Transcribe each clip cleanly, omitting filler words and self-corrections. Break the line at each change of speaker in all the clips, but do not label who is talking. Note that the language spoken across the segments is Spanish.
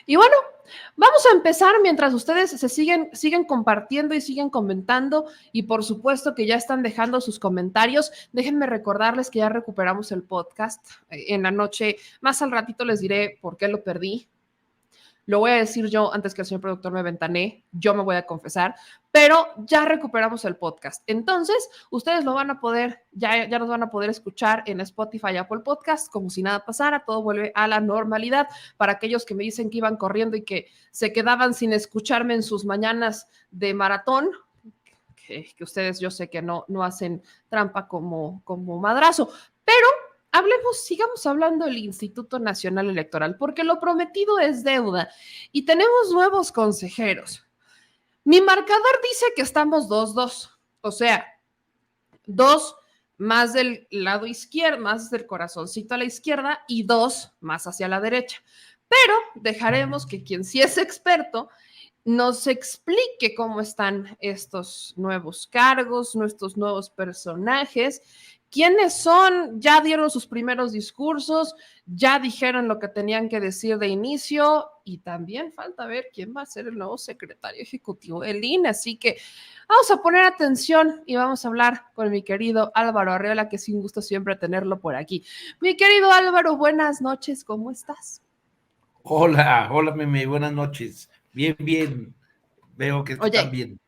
Y bueno, vamos a empezar mientras ustedes siguen compartiendo y siguen comentando, y por supuesto que ya están dejando sus comentarios. Déjenme recordarles que ya recuperamos el podcast en la noche. Más al ratito les diré por qué lo perdí. Lo voy a decir yo antes que el señor productor me ventané, yo me voy a confesar, pero ya recuperamos el podcast. Entonces, ustedes lo van a poder, ya nos van a poder escuchar en Spotify, Apple Podcast, como si nada pasara, todo vuelve a la normalidad. Para aquellos que me dicen que iban corriendo y que se quedaban sin escucharme en sus mañanas de maratón, que ustedes yo sé que no hacen trampa como madrazo, pero sigamos hablando del Instituto Nacional Electoral, porque lo prometido es deuda y tenemos nuevos consejeros. Mi marcador dice que estamos 2-2, o sea, 2 más del lado izquierdo, más del corazoncito a la izquierda y 2 más hacia la derecha. Pero dejaremos que quien sí es experto nos explique cómo están estos nuevos cargos, nuestros nuevos personajes, quiénes son, ya dieron sus primeros discursos, ya dijeron lo que tenían que decir de inicio y también falta ver quién va a ser el nuevo secretario ejecutivo del INE. Así que vamos a poner atención y vamos a hablar con mi querido Álvaro Arreola, que es un gusto siempre tenerlo por aquí. Mi querido Álvaro, buenas noches, ¿cómo estás?
Hola, Meme, buenas noches. Bien, veo que tú
Oye,
también.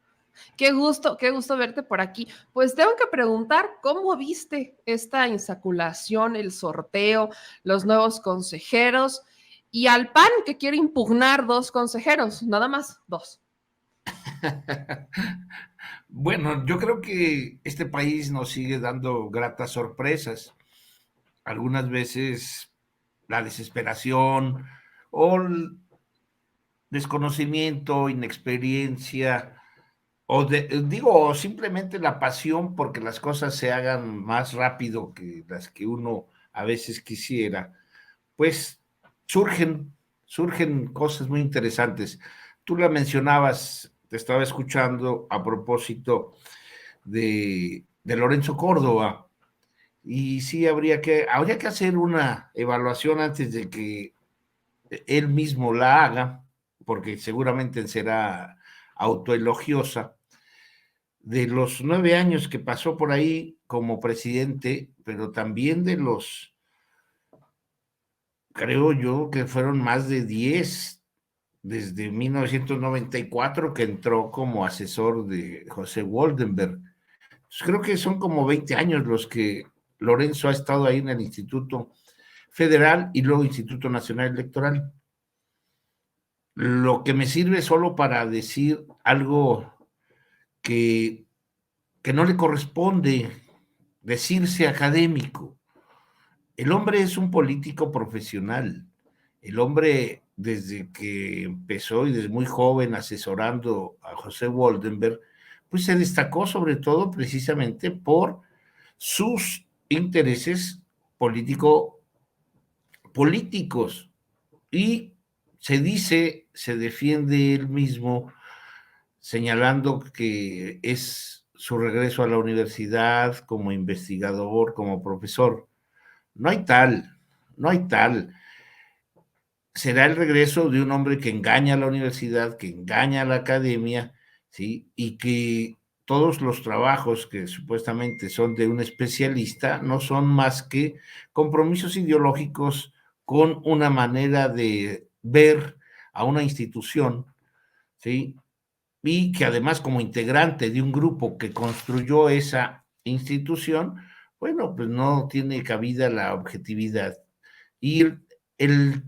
qué gusto verte por aquí. Pues tengo que preguntar, ¿cómo viste esta insaculación, el sorteo, los nuevos consejeros y al PAN que quiere impugnar 2 consejeros, nada más 2?
Bueno, yo creo que este país nos sigue dando gratas sorpresas. Algunas veces la desesperación o el desconocimiento, inexperiencia, digo simplemente la pasión porque las cosas se hagan más rápido que las que uno a veces quisiera, pues surgen cosas muy interesantes. Tú la mencionabas, te estaba escuchando a propósito de Lorenzo Córdoba, y sí habría que hacer una evaluación antes de que él mismo la haga, porque seguramente será autoelogiosa, de los 9 años que pasó por ahí como presidente, pero también de los, creo yo, que fueron más de 10 desde 1994 que entró como asesor de José Woldenberg. Pues creo que son como 20 años los que Lorenzo ha estado ahí en el Instituto Federal y luego Instituto Nacional Electoral. Lo que me sirve solo para decir algo que, que no le corresponde decirse académico. El hombre es un político profesional. El hombre, desde que empezó y desde muy joven asesorando a José Woldenberg, pues se destacó sobre todo precisamente por sus intereses políticos. Y se defiende él mismo señalando que es su regreso a la universidad como investigador, como profesor. No hay tal, no hay tal. Será el regreso de un hombre que engaña a la universidad, que engaña a la academia, ¿sí? Y que todos los trabajos que supuestamente son de un especialista no son más que compromisos ideológicos con una manera de ver a una institución, ¿sí? Y que además como integrante de un grupo que construyó esa institución, bueno, pues no tiene cabida la objetividad. Y el,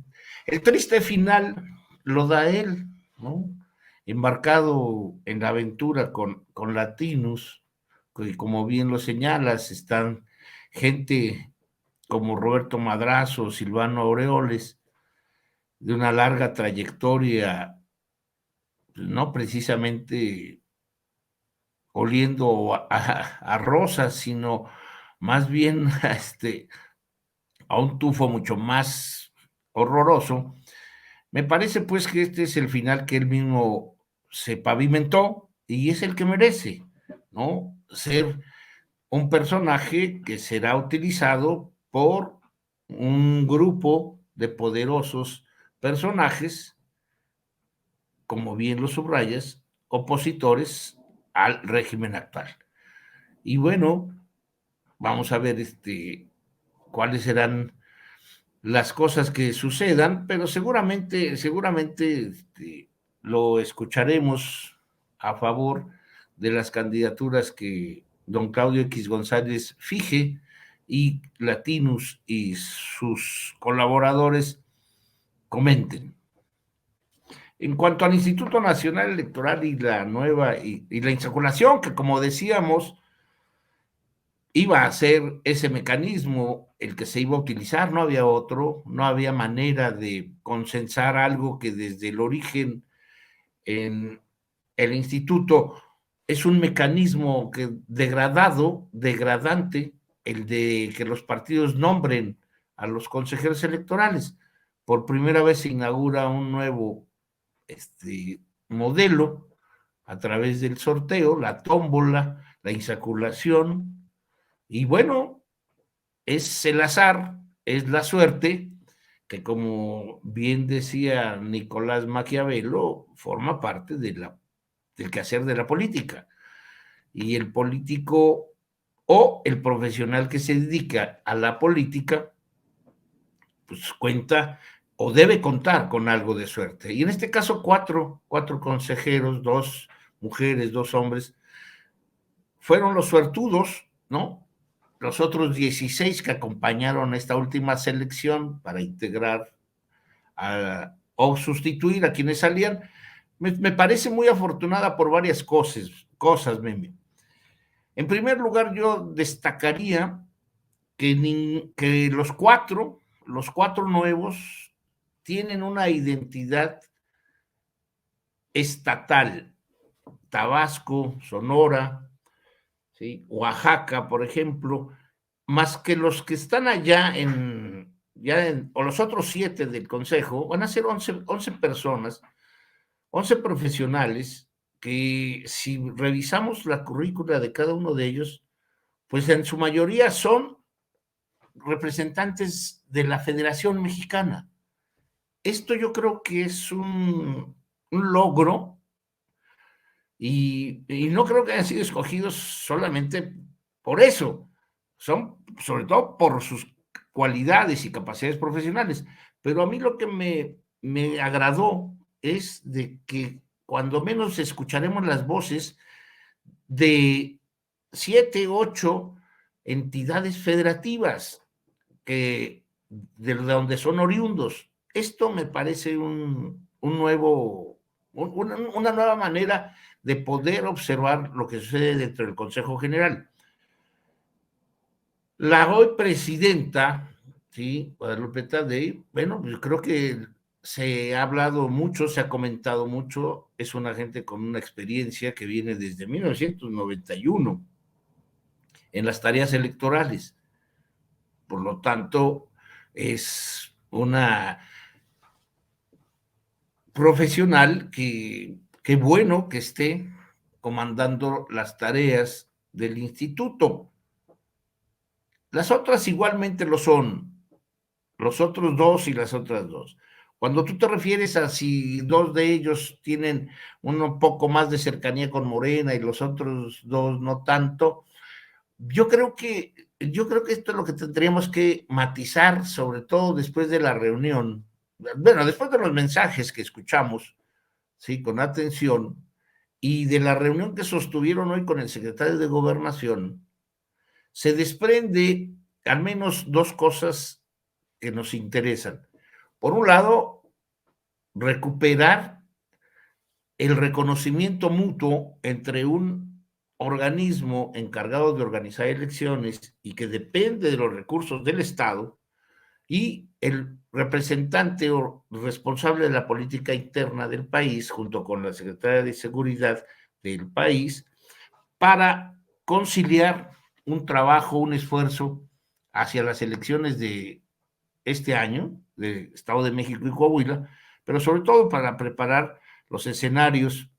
el triste final lo da él, ¿no? Embarcado en la aventura con Latinus, que como bien lo señalas, están gente como Roberto Madrazo, Silvano Aureoles, de una larga trayectoria, no precisamente oliendo a rosas, sino más bien a un tufo mucho más horroroso. Me parece pues que este es el final que él mismo se pavimentó y es el que merece, ¿no? Ser un personaje que será utilizado por un grupo de poderosos personajes como bien lo subrayas, opositores al régimen actual. Y bueno, vamos a ver cuáles serán las cosas que sucedan, pero seguramente lo escucharemos a favor de las candidaturas que don Claudio X González fije y Latinus y sus colaboradores comenten. En cuanto al Instituto Nacional Electoral y la nueva y la insaculación, que como decíamos, iba a ser ese mecanismo el que se iba a utilizar, no había otro, no había manera de consensar algo que desde el origen en el instituto es un mecanismo que degradante, el de que los partidos nombren a los consejeros electorales. Por primera vez se inaugura un nuevo modelo a través del sorteo, la tómbola, la insaculación, y bueno, es el azar, es la suerte, que como bien decía Nicolás Maquiavelo, forma parte del quehacer de la política. Y el político o el profesional que se dedica a la política, pues cuenta o debe contar con algo de suerte. Y en este caso, cuatro consejeros, 2 mujeres, 2 hombres, fueron los suertudos, ¿no? Los otros 16 que acompañaron esta última selección para integrar o sustituir a quienes salían, me parece muy afortunada por varias cosas, Meme. En primer lugar, yo destacaría que los cuatro nuevos tienen una identidad estatal. Tabasco, Sonora, ¿sí? Oaxaca, por ejemplo, más que los que están allá o los otros 7 del Consejo, van a ser 11 personas, 11 profesionales, que si revisamos la currícula de cada uno de ellos, pues en su mayoría son representantes de la Federación Mexicana. Esto yo creo que es un logro y no creo que hayan sido escogidos solamente por eso, son sobre todo por sus cualidades y capacidades profesionales, pero a mí lo que me agradó es de que cuando menos escucharemos las voces de 7, 8 entidades federativas que de donde son oriundos. Esto me parece una nueva manera de poder observar lo que sucede dentro del Consejo General. La hoy presidenta, ¿sí? Guadalupe Tadei, bueno, yo creo que se ha hablado mucho, se ha comentado mucho, es una gente con una experiencia que viene desde 1991 en las tareas electorales. Por lo tanto, es una profesional que bueno que esté comandando las tareas del instituto. Las otras igualmente lo son, los otros 2 y las otras 2. Cuando tú te refieres a si 2 de ellos tienen un poco más de cercanía con Morena y los otros 2 no tanto, yo creo que esto es lo que tendríamos que matizar, sobre todo después de la reunión, bueno, después de los mensajes que escuchamos, sí, con atención, y de la reunión que sostuvieron hoy con el secretario de Gobernación, se desprende al menos 2 cosas que nos interesan. Por un lado, recuperar el reconocimiento mutuo entre un organismo encargado de organizar elecciones y que depende de los recursos del Estado y el representante o responsable de la política interna del país, junto con la Secretaría de Seguridad del país, para conciliar un trabajo, un esfuerzo hacia las elecciones de este año, de Estado de México y Coahuila, pero sobre todo para preparar los escenarios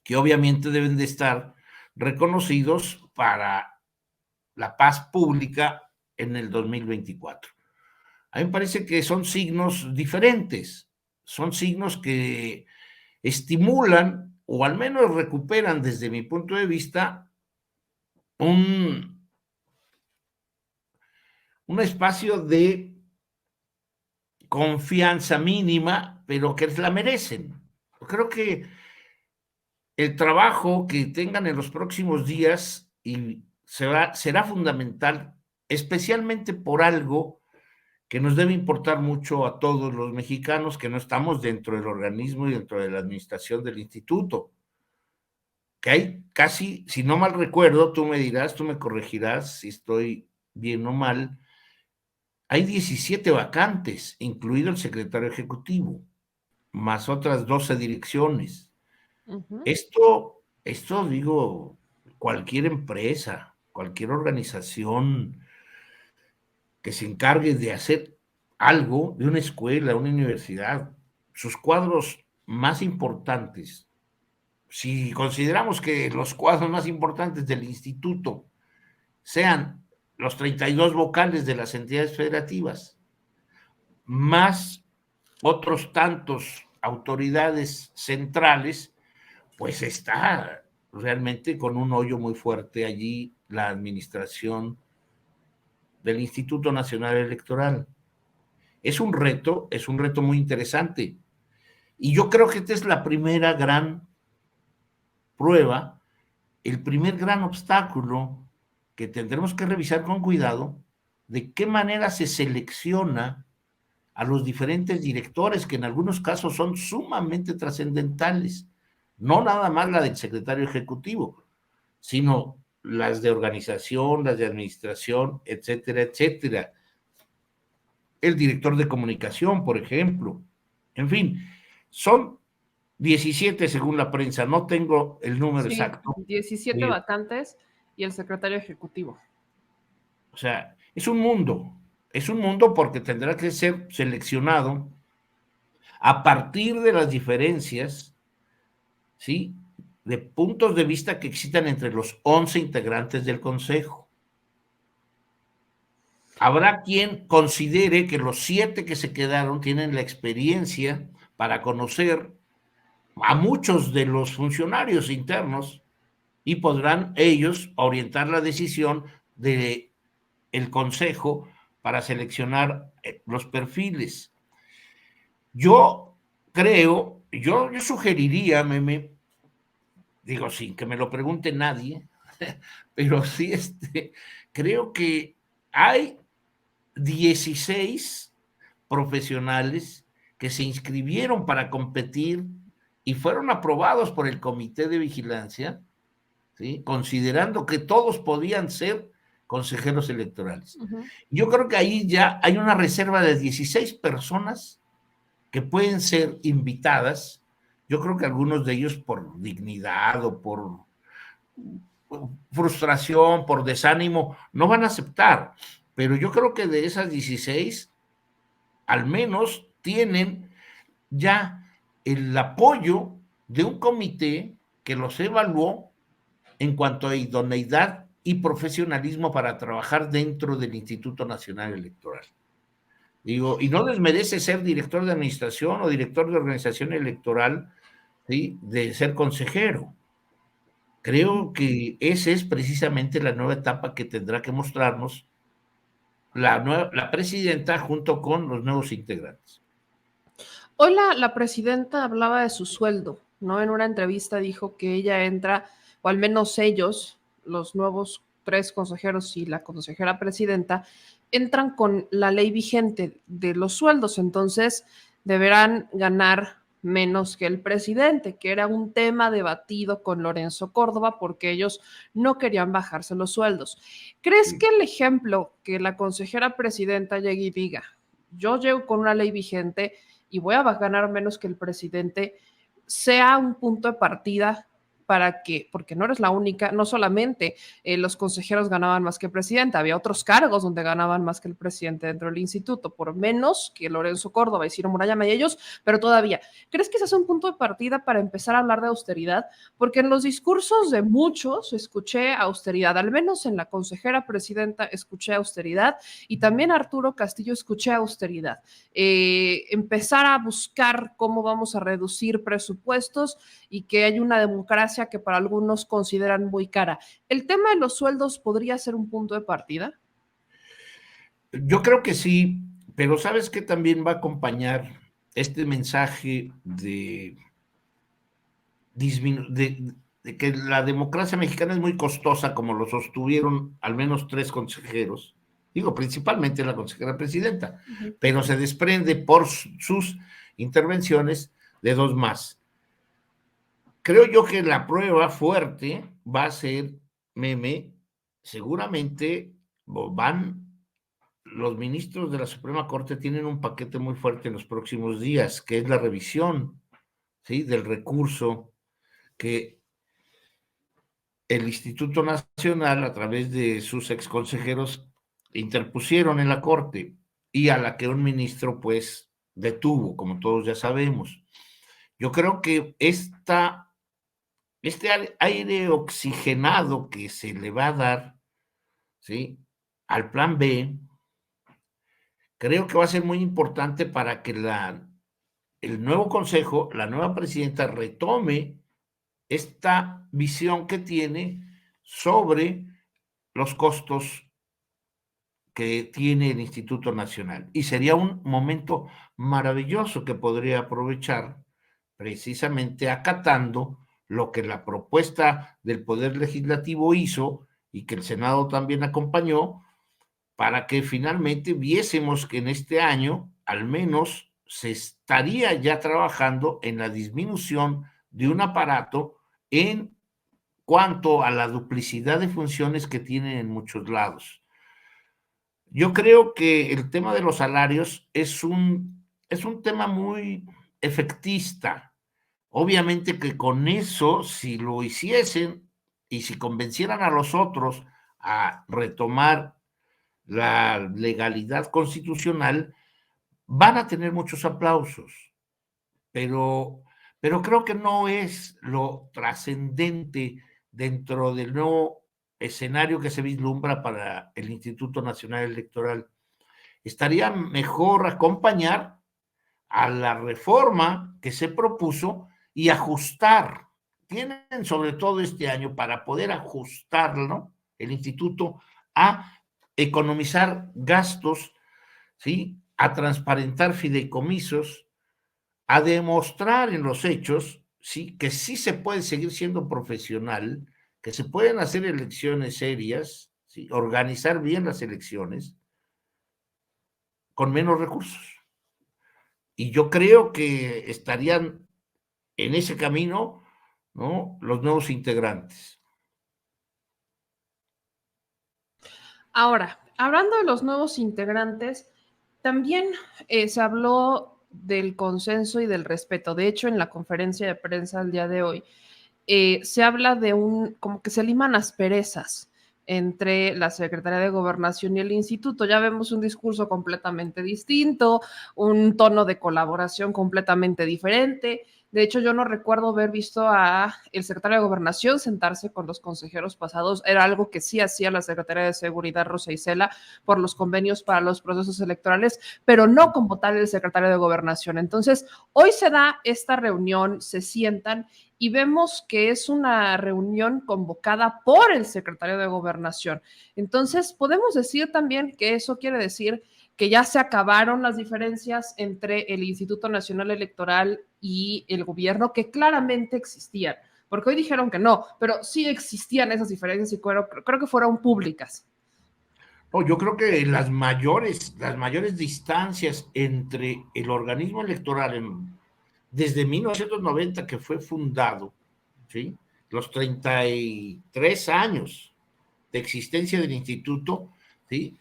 que obviamente deben de estar reconocidos para la paz pública en el 2024. A mí me parece que son signos diferentes, son signos que estimulan o al menos recuperan desde mi punto de vista un espacio de confianza mínima, pero que la merecen. Creo que el trabajo que tengan en los próximos días será fundamental, especialmente por algo que nos debe importar mucho a todos los mexicanos que no estamos dentro del organismo y dentro de la administración del instituto, que hay casi, si no mal recuerdo, tú me dirás, tú me corregirás si estoy bien o mal, hay 17 vacantes, incluido el secretario ejecutivo, más otras 12 direcciones. Esto digo, cualquier empresa, cualquier organización que se encargue de hacer algo de una escuela, una universidad, sus cuadros más importantes, si consideramos que los cuadros más importantes del instituto sean los 32 vocales de las entidades federativas, más otros tantos autoridades centrales, pues está realmente con un hoyo muy fuerte allí la administración del Instituto Nacional Electoral. Es un reto muy interesante. Y yo creo que esta es la primera gran prueba, el primer gran obstáculo que tendremos que revisar con cuidado, de qué manera se selecciona a los diferentes directores, que en algunos casos son sumamente trascendentales. No nada más la del secretario ejecutivo, sino las de organización, las de administración, etcétera, etcétera. El director de comunicación, por ejemplo. En fin, son 17 según la prensa, no tengo el número
Sí,
exacto.
17 vacantes y el secretario ejecutivo.
O sea, es un mundo porque tendrá que ser seleccionado a partir de las diferencias, ¿sí?, de puntos de vista que existan entre los 11 integrantes del Consejo. Habrá quien considere que los 7 que se quedaron tienen la experiencia para conocer a muchos de los funcionarios internos y podrán ellos orientar la decisión del Consejo para seleccionar los perfiles. Yo creo, yo sugeriría, Meme, digo, sin que me lo pregunte nadie, pero sí, creo que hay 16 profesionales que se inscribieron para competir y fueron aprobados por el Comité de Vigilancia, ¿sí?, considerando que todos podían ser consejeros electorales. Yo creo que ahí ya hay una reserva de 16 personas que pueden ser invitadas. Yo creo que algunos de ellos por dignidad o por frustración, por desánimo, no van a aceptar. Pero yo creo que de esas 16, al menos tienen ya el apoyo de un comité que los evaluó en cuanto a idoneidad y profesionalismo para trabajar dentro del Instituto Nacional Electoral. Digo, y no les merece ser director de administración o director de organización electoral, ¿sí?, de ser consejero. Creo que esa es precisamente la nueva etapa que tendrá que mostrarnos la presidenta junto con los nuevos integrantes.
Hoy la presidenta hablaba de su sueldo, ¿no? En una entrevista dijo que ella entra, o al menos ellos, los nuevos 3 consejeros y la consejera presidenta, entran con la ley vigente de los sueldos, entonces deberán ganar menos que el presidente, que era un tema debatido con Lorenzo Córdoba porque ellos no querían bajarse los sueldos. ¿Crees que el ejemplo que la consejera presidenta llegue y diga, yo llego con una ley vigente y voy a ganar menos que el presidente, sea un punto de partida para que, porque no eres la única, no solamente los consejeros ganaban más que el presidente, había otros cargos donde ganaban más que el presidente dentro del instituto, por menos que Lorenzo Córdoba y Ciro Murayama y ellos, pero todavía. ¿Crees que ese es un punto de partida para empezar a hablar de austeridad? Porque en los discursos de muchos escuché austeridad, al menos en la consejera presidenta escuché austeridad, y también Arturo Castillo escuché austeridad. Empezar a buscar cómo vamos a reducir presupuestos y que hay una democracia que para algunos consideran muy cara. ¿El tema de los sueldos podría ser un punto de partida?
Yo creo que sí, pero ¿sabes qué también va a acompañar este mensaje de que la democracia mexicana es muy costosa, como lo sostuvieron al menos 3 consejeros? Digo, principalmente la consejera presidenta, pero se desprende por sus intervenciones de 2 más. Creo yo que la prueba fuerte va a ser, Meme, seguramente los ministros de la Suprema Corte tienen un paquete muy fuerte en los próximos días, que es la revisión, ¿sí?, del recurso que el Instituto Nacional, a través de sus exconsejeros, interpusieron en la Corte, y a la que un ministro, pues, detuvo, como todos ya sabemos. Yo creo que este aire oxigenado que se le va a dar, ¿sí?, al plan B, creo que va a ser muy importante para que el nuevo consejo, la nueva presidenta, retome esta visión que tiene sobre los costos que tiene el Instituto Nacional. Y sería un momento maravilloso que podría aprovechar, precisamente acatando lo que la propuesta del Poder Legislativo hizo y que el Senado también acompañó, para que finalmente viésemos que en este año al menos se estaría ya trabajando en la disminución de un aparato en cuanto a la duplicidad de funciones que tienen en muchos lados. Yo creo que el tema de los salarios es un tema muy efectista. Obviamente que con eso, si lo hiciesen y si convencieran a los otros a retomar la legalidad constitucional, van a tener muchos aplausos, pero, pero creo que no es lo trascendente dentro del nuevo escenario que se vislumbra para el Instituto Nacional Electoral. Estaría mejor acompañar a la reforma que se propuso y ajustar. Tienen sobre todo este año para poder ajustarlo, el instituto, a economizar gastos, ¿sí?, a transparentar fideicomisos, a demostrar en los hechos, ¿sí?, que sí se puede seguir siendo profesional, que se pueden hacer elecciones serias, ¿sí?, organizar bien las elecciones con menos recursos. Y yo creo que estarían en ese camino, ¿no?, los nuevos integrantes.
Ahora, hablando de los nuevos integrantes, también se habló del consenso y del respeto. De hecho, en la conferencia de prensa el día de hoy, se habla de como que se liman asperezas entre la Secretaría de Gobernación y el instituto. Ya vemos un discurso completamente distinto, un tono de colaboración completamente diferente. De hecho, yo no recuerdo haber visto a el secretario de Gobernación sentarse con los consejeros pasados. Era algo que sí hacía la Secretaría de Seguridad, Rosa Isela, por los convenios para los procesos electorales, pero no como tal el secretario de Gobernación. Entonces, hoy se da esta reunión, se sientan y vemos que es una reunión convocada por el secretario de Gobernación. Entonces, podemos decir también que eso quiere decir que ya se acabaron las diferencias entre el Instituto Nacional Electoral y el gobierno, que claramente existían, porque hoy dijeron que no, pero sí existían esas diferencias y creo que fueron públicas.
No, yo creo que las mayores distancias entre el organismo electoral desde 1990, que fue fundado, ¿sí?, los 33 años de existencia del instituto, ¿sí?,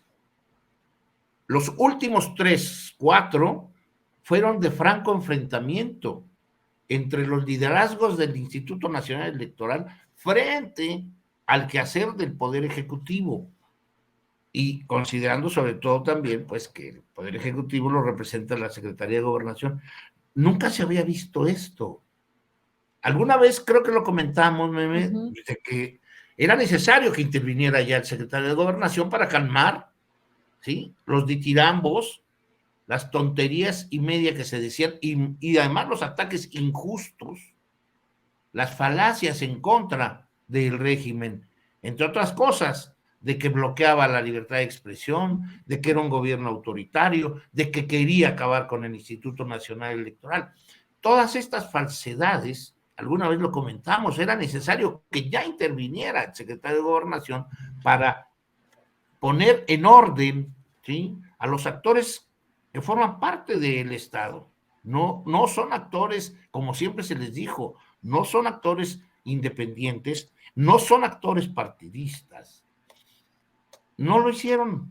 los últimos 3, 4 fueron de franco enfrentamiento. entre los liderazgos del Instituto Nacional Electoral frente al quehacer del Poder Ejecutivo, y considerando sobre todo también pues que el Poder Ejecutivo lo representa la Secretaría de Gobernación. Nunca se había visto esto. Alguna vez creo que lo comentamos, Meme, de que era necesario que interviniera ya el secretario de Gobernación para calmar, ¿sí?, los ditirambos, las tonterías y media que se decían, y además los ataques injustos, las falacias en contra del régimen, entre otras cosas, de que bloqueaba la libertad de expresión, de que era un gobierno autoritario, de que quería acabar con el Instituto Nacional Electoral. Todas estas falsedades, alguna vez lo comentamos, era necesario que ya interviniera el secretario de Gobernación para poner en orden, ¿sí?, a los actores que forman parte del Estado. No son actores, como siempre se les dijo, no son actores independientes, no son actores partidistas. No lo hicieron.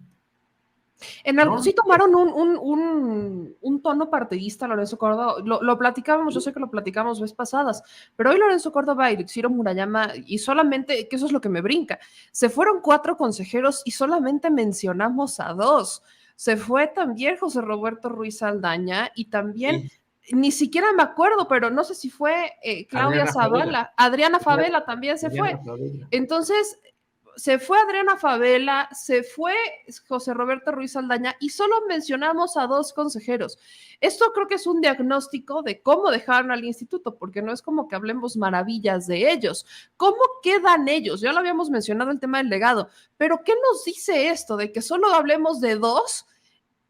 Sí tomaron un tono partidista, Lorenzo Córdoba. Lo platicábamos, yo sé que lo platicamos veces pasadas, pero hoy Lorenzo Córdoba y Ciro Murayama, y solamente, que eso es lo que me brinca, se fueron 4 consejeros y solamente mencionamos a 2. Se fue también José Roberto Ruiz Aldaña y también, sí, ni siquiera me acuerdo, pero no sé si fue Claudia Zavala. Adriana Favela también se fue. Entonces, se fue Adriana Favela, se fue José Roberto Ruiz Aldaña y solo mencionamos a 2 consejeros. Esto creo que es un diagnóstico de cómo dejaron al instituto, porque no es como que hablemos maravillas de ellos. ¿Cómo quedan ellos? Ya lo habíamos mencionado el tema del legado, pero ¿qué nos dice esto de que solo hablemos de 2?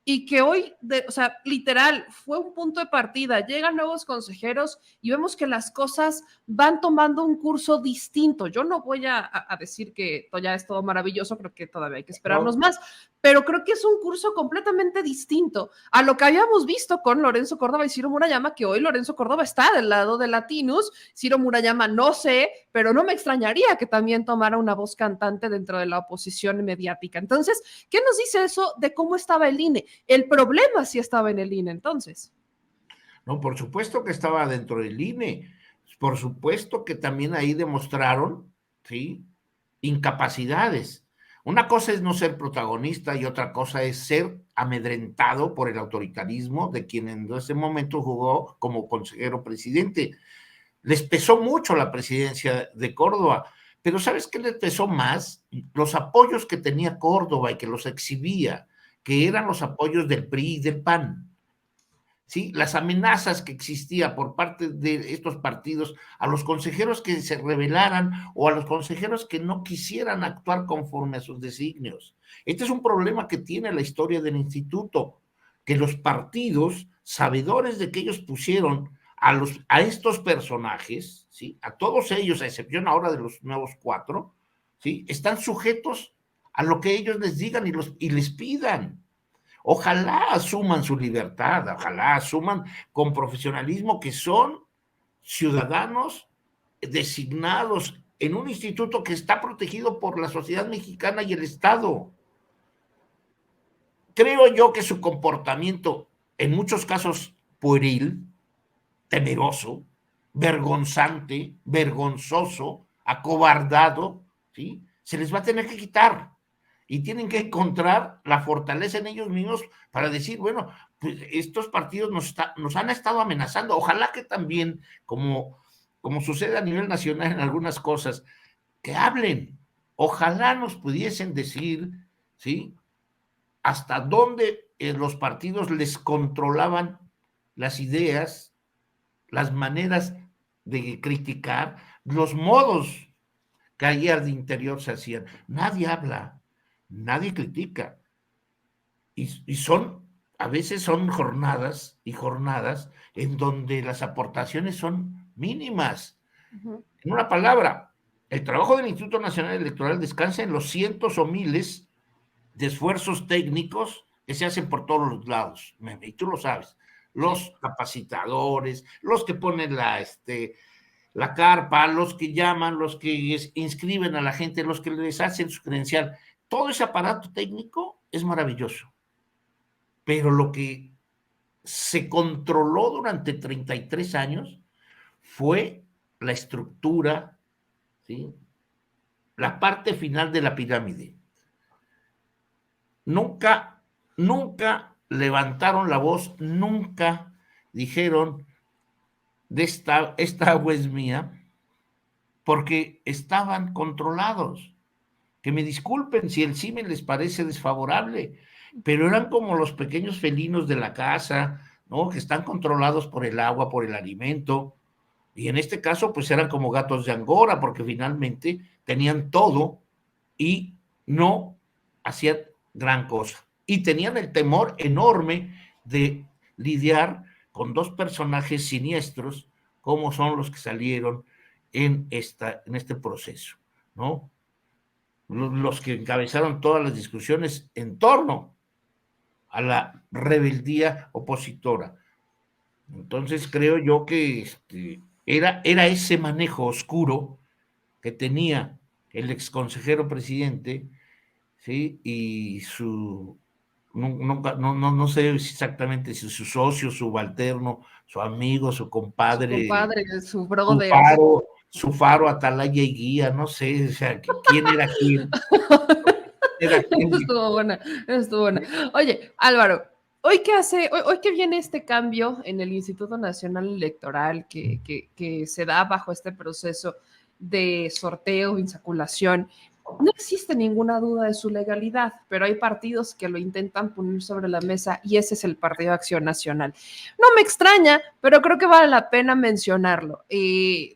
Y que hoy, o sea, literal, fue un punto de partida, llegan nuevos consejeros y vemos que las cosas van tomando un curso distinto. Yo no voy a decir que ya es todo maravilloso, creo que todavía hay que esperarnos más, pero creo que es un curso completamente distinto a lo que habíamos visto con Lorenzo Córdoba y Ciro Murayama, que hoy Lorenzo Córdoba está del lado de Latinus, Ciro Murayama no sé, pero no me extrañaría que también tomara una voz cantante dentro de la oposición mediática. Entonces, ¿qué nos dice eso de cómo estaba el INE? El problema sí estaba en el INE entonces.
No, por supuesto que estaba dentro del INE. Por supuesto que también ahí demostraron, ¿sí?, incapacidades. Una cosa es no ser protagonista y otra cosa es ser amedrentado por el autoritarismo de quien en ese momento jugó como consejero presidente. Les pesó mucho la presidencia de Córdoba, pero ¿sabes qué les pesó más? Los apoyos que tenía Córdoba y que los exhibía, que eran los apoyos del PRI y del PAN. ¿Sí? Las amenazas que existía por parte de estos partidos a los consejeros que se rebelaran o a los consejeros que no quisieran actuar conforme a sus designios. Este es un problema que tiene la historia del instituto, que los partidos, sabedores de que ellos pusieron a estos personajes, ¿sí?, a todos ellos, a excepción ahora de los nuevos 4, ¿sí?, están sujetos a lo que ellos les digan y les pidan. Ojalá asuman su libertad, ojalá asuman con profesionalismo que son ciudadanos designados en un instituto que está protegido por la sociedad mexicana y el Estado. Creo yo que su comportamiento, en muchos casos pueril, temeroso, vergonzante, vergonzoso, acobardado, ¿sí?, se les va a tener que quitar. Y tienen que encontrar la fortaleza en ellos mismos para decir, bueno, pues estos partidos nos han estado amenazando. Ojalá que también, como sucede a nivel nacional en algunas cosas, que hablen. Ojalá nos pudiesen decir, ¿sí?, hasta dónde los partidos les controlaban las ideas, las maneras de criticar, los modos que allí al interior se hacían. Nadie habla. Nadie critica. Y a veces son jornadas y jornadas en donde las aportaciones son mínimas. En una palabra, el trabajo del Instituto Nacional Electoral descansa en los cientos o miles de esfuerzos técnicos que se hacen por todos los lados, y tú lo sabes, los capacitadores, los que ponen la carpa, los que llaman, los que inscriben a la gente, los que les hacen su credencial. Todo ese aparato técnico es maravilloso, pero lo que se controló durante 33 años fue la estructura, ¿sí? La parte final de la pirámide. Nunca, nunca levantaron la voz, nunca dijeron, esta agua es mía, porque estaban controlados. Que me disculpen si el CIME les parece desfavorable, pero eran como los pequeños felinos de la casa, ¿no? Que están controlados por el agua, por el alimento, y en este caso, pues eran como gatos de Angora, porque finalmente tenían todo y no hacían gran cosa. Y tenían el temor enorme de lidiar con dos personajes siniestros, como son los que salieron en este proceso, ¿no? Los que encabezaron todas las discusiones en torno a la rebeldía opositora. Entonces creo yo que era ese manejo oscuro que tenía el ex consejero presidente, ¿sí? Y no sé exactamente si su socio, subalterno, su amigo, su
Su
compadre,
compadre, su brother.
su faro, atalaya y guía, no sé, o sea, quién era quién. Era quién.
Estuvo buena, estuvo buena. Oye, Álvaro, hoy que hoy que viene este cambio en el Instituto Nacional Electoral que se da bajo este proceso de sorteo, insaculación, no existe ninguna duda de su legalidad, pero hay partidos que lo intentan poner sobre la mesa y ese es el Partido Acción Nacional. No me extraña, pero creo que vale la pena mencionarlo.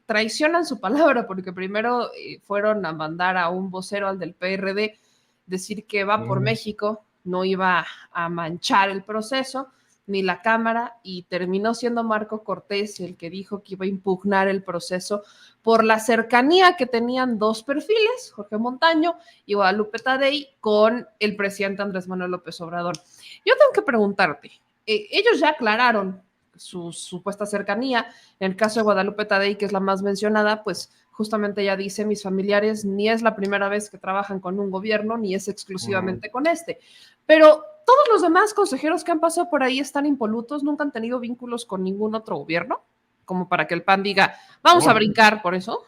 Traicionan su palabra porque primero fueron a mandar a un vocero al del PRD decir que va por México, no iba a manchar el proceso, ni la Cámara, y terminó siendo Marco Cortés el que dijo que iba a impugnar el proceso por la cercanía que tenían dos perfiles, Jorge Montaño y Guadalupe Tadei, con el presidente Andrés Manuel López Obrador. Yo tengo que preguntarte, ellos ya aclararon su supuesta cercanía. En el caso de Guadalupe Tadei, que es la más mencionada, pues justamente ella dice, mis familiares ni es la primera vez que trabajan con un gobierno, ni es exclusivamente con este. Pero todos los demás consejeros que han pasado por ahí están impolutos, nunca han tenido vínculos con ningún otro gobierno, como para que el PAN diga, vamos a brincar por eso.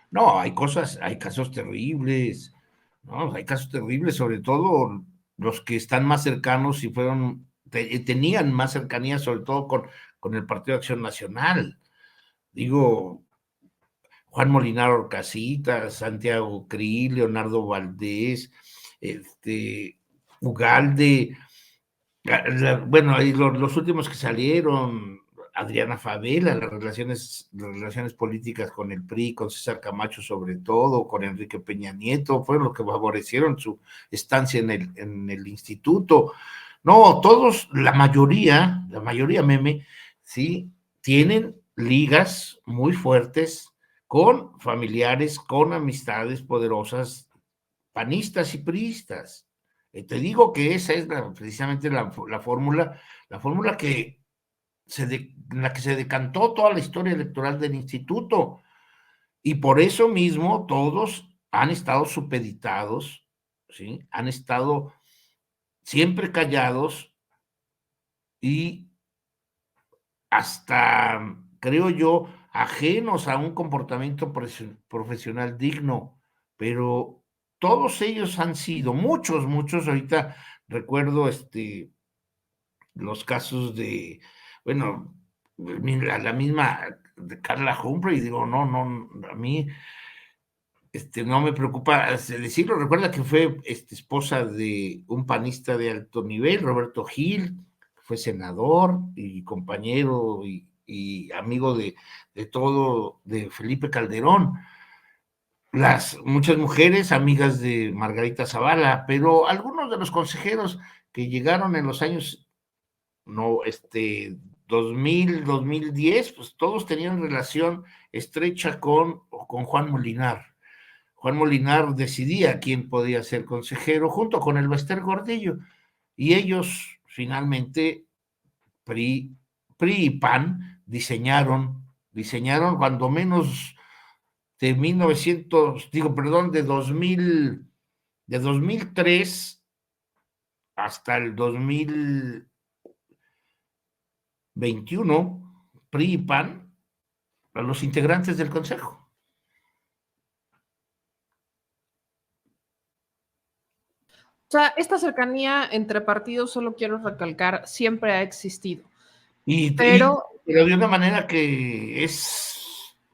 No, hay casos terribles, ¿no? Hay casos terribles, sobre todo los que están más cercanos y tenían más cercanía, sobre todo con el Partido de Acción Nacional. Digo, Juan Molinar Orcasitas, Santiago Krill, Leonardo Valdés, Ugalde, bueno, ahí los últimos que salieron, Adriana Favela, las relaciones políticas con el PRI, con César Camacho sobre todo, con Enrique Peña Nieto, fueron los que favorecieron su estancia en el instituto. No, todos, la mayoría, meme, sí, tienen ligas muy fuertes con familiares, con amistades poderosas, panistas y priistas. Te digo que esa es precisamente la fórmula en la que se decantó toda la historia electoral del instituto. Y por eso mismo todos han estado supeditados, ¿sí? Han estado siempre callados y hasta, creo yo, ajenos a un comportamiento profesional digno, pero todos ellos han sido, muchos, ahorita recuerdo los casos de, bueno, la misma de Carla Humphrey, digo, no, a mí no me preocupa decirlo, recuerda que fue esposa de un panista de alto nivel, Roberto Gil, fue senador y compañero y amigo de todo, de Felipe Calderón. Muchas mujeres amigas de Margarita Zavala, pero algunos de los consejeros que llegaron en los años 2010, pues todos tenían relación estrecha con Juan Molinar. Juan Molinar decidía quién podía ser consejero junto con el Bester Gordillo. Y ellos finalmente, PRI y PAN, diseñaron cuando menos de 2003 hasta el 2021, PRI y PAN a los integrantes del Consejo.
O sea, esta cercanía entre partidos, solo quiero recalcar, siempre ha existido. Pero
Pero de una manera que es,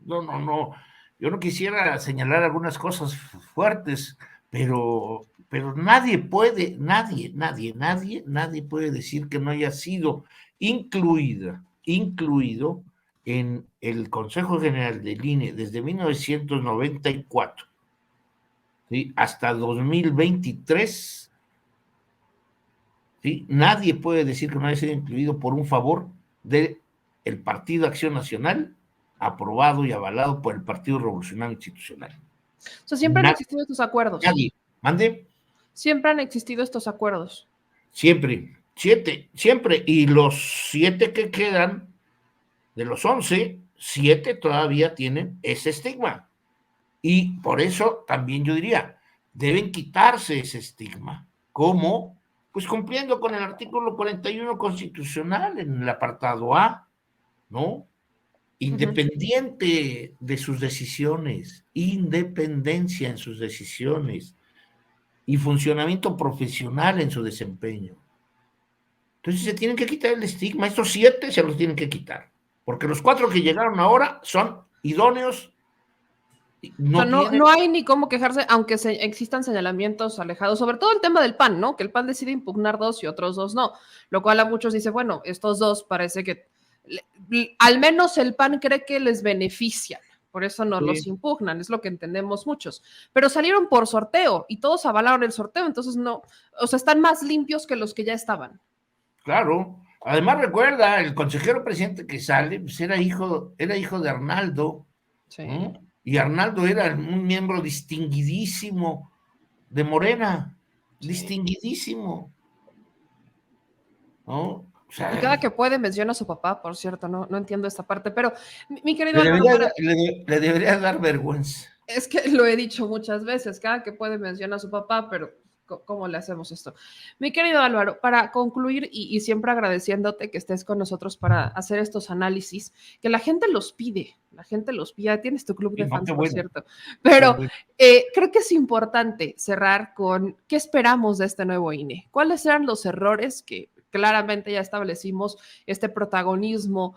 no, yo no quisiera señalar algunas cosas fuertes, pero nadie puede decir que no haya sido incluido en el Consejo General del INE desde 1994, ¿sí? Hasta 2023. ¿Sí? Nadie puede decir que no haya sido incluido por un favor del Partido Acción Nacional, aprobado y avalado por el Partido Revolucionario Institucional.
o sea, siempre han existido estos acuerdos.
Nadie. ¿Mande?
Siempre han existido estos acuerdos.
Siempre. 7, siempre. Y los 7 que quedan, de los 11, 7 todavía tienen ese estigma. Y por eso también yo diría, deben quitarse ese estigma. ¿Cómo? Pues cumpliendo con el artículo 41 constitucional en el apartado A, ¿no? Independiente de sus decisiones, independencia en sus decisiones y funcionamiento profesional en su desempeño. Entonces se tienen que quitar el estigma. Estos 7 se los tienen que quitar, porque los 4 que llegaron ahora son idóneos.
No, o sea,
Tienen...
no hay ni cómo quejarse, aunque existan señalamientos alejados, sobre todo el tema del PAN, ¿no? Que el PAN decide impugnar 2 y otros 2 no. Lo cual a muchos dice, bueno, estos 2 parece que al menos el PAN cree que les benefician. Por eso no los impugnan, es lo que entendemos muchos. Pero salieron por sorteo y todos avalaron el sorteo, entonces no, o sea, están más limpios que los que ya estaban.
Claro. Además, recuerda, el consejero presidente que sale, pues era hijo de Arnaldo,
Sí.
¿no? Y Arnaldo era un miembro distinguidísimo de Morena, sí. Distinguidísimo, ¿no? O sea,
y cada que puede menciona a su papá, por cierto, no entiendo esta parte, pero mi querido
le
Álvaro,
le debería dar vergüenza.
Es que lo he dicho muchas veces, cada que puede menciona a su papá, pero ¿cómo le hacemos esto? Mi querido Álvaro, para concluir y siempre agradeciéndote que estés con nosotros para hacer estos análisis, que la gente los pide, tienes tu club de fans, por cierto, pero creo que es importante cerrar con qué esperamos de este nuevo INE, cuáles eran los errores que claramente ya establecimos este protagonismo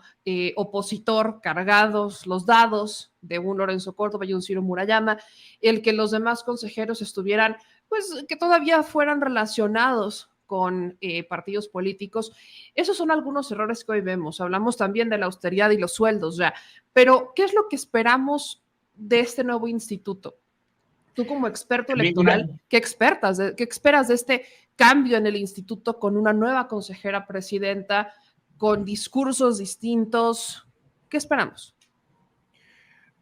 opositor, cargados los dados de un Lorenzo Córdoba y un Ciro Murayama, el que los demás consejeros estuvieran, pues que todavía fueran relacionados con partidos políticos. Esos son algunos errores que hoy vemos. Hablamos también de la austeridad y los sueldos ya, pero ¿qué es lo que esperamos de este nuevo instituto? Tú como experto electoral, ¿qué esperas de este cambio en el instituto con una nueva consejera presidenta, con discursos distintos? ¿Qué esperamos?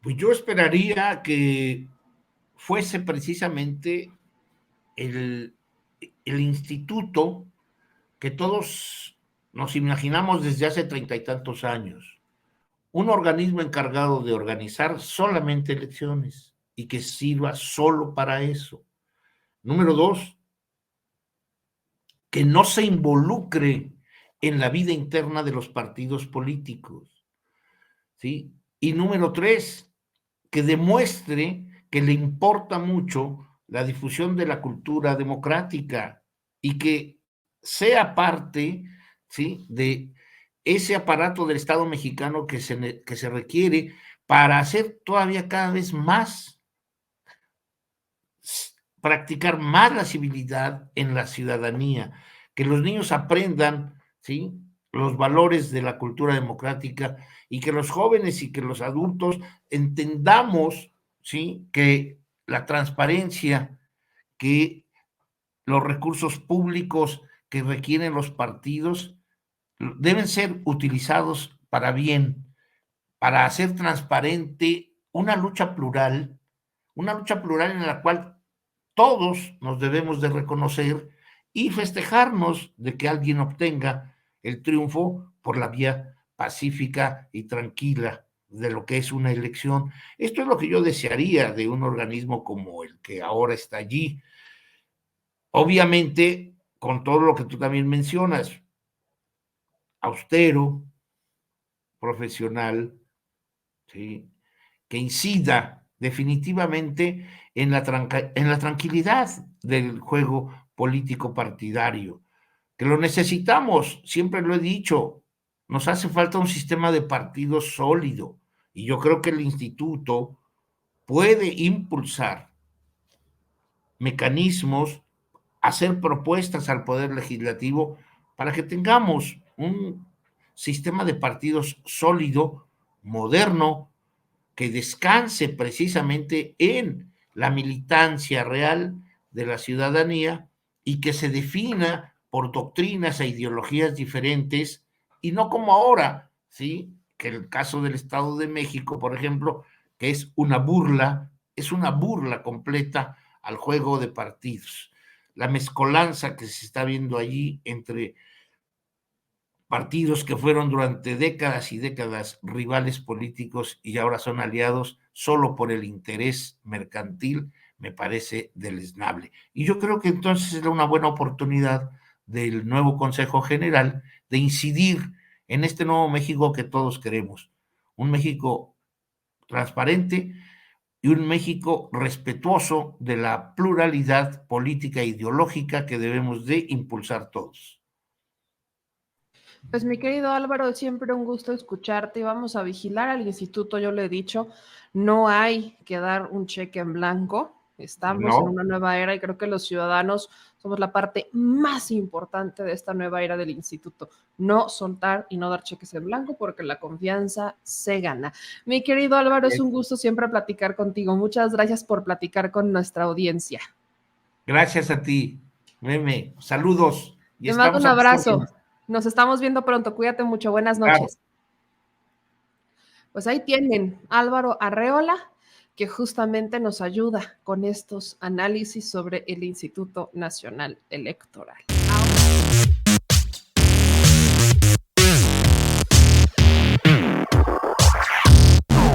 Pues yo esperaría que fuese precisamente el instituto que todos nos imaginamos desde hace 30 y tantos años. Un organismo encargado de organizar solamente elecciones y que sirva solo para eso. Número 2, que no se involucre en la vida interna de los partidos políticos, ¿sí? Y número 3, que demuestre que le importa mucho la difusión de la cultura democrática y que sea parte, ¿sí?, de ese aparato del Estado mexicano que se requiere para hacer todavía cada vez más, practicar más la civilidad en la ciudadanía, que los niños aprendan, ¿sí?, los valores de la cultura democrática y que los jóvenes y que los adultos entendamos, ¿sí?, que la transparencia, que los recursos públicos que requieren los partidos deben ser utilizados para bien, para hacer transparente una lucha plural en la cual todos nos debemos de reconocer y festejarnos de que alguien obtenga el triunfo por la vía pacífica y tranquila de lo que es una elección. Esto es lo que yo desearía de un organismo como el que ahora está allí. Obviamente, con todo lo que tú también mencionas, austero, profesional, ¿sí?, que incida definitivamente en la tranquilidad del juego político partidario, que lo necesitamos, siempre lo he dicho, nos hace falta un sistema de partidos sólido, y yo creo que el instituto puede impulsar mecanismos, hacer propuestas al Poder Legislativo para que tengamos un sistema de partidos sólido, moderno, que descanse precisamente en la militancia real de la ciudadanía y que se defina por doctrinas e ideologías diferentes y no como ahora, ¿sí? Que el caso del Estado de México, por ejemplo, que es una burla completa al juego de partidos. La mezcolanza que se está viendo allí entre partidos que fueron durante décadas y décadas rivales políticos y ahora son aliados solo por el interés mercantil, me parece deleznable. Y yo creo que entonces era una buena oportunidad del nuevo Consejo General de incidir en este nuevo México que todos queremos, un México transparente y un México respetuoso de la pluralidad política e ideológica que debemos de impulsar todos.
Pues mi querido Álvaro, siempre un gusto escucharte y vamos a vigilar al instituto, yo le he dicho, no hay que dar un cheque en blanco, estamos en
No,
una nueva era y creo que los ciudadanos somos la parte más importante de esta nueva era del instituto, no soltar y no dar cheques en blanco porque la confianza se gana. Mi querido Álvaro, es un gusto siempre platicar contigo, muchas gracias por platicar con nuestra audiencia.
gracias a ti, Meme. Saludos y
Te mando
estamos
un
a tus
abrazo,
órdenes.
nos estamos viendo pronto, cuídate mucho, buenas
Claro.
noches. Pues ahí tienen Álvaro Arreola, que justamente nos ayuda con estos análisis sobre el Instituto Nacional Electoral. Ahora.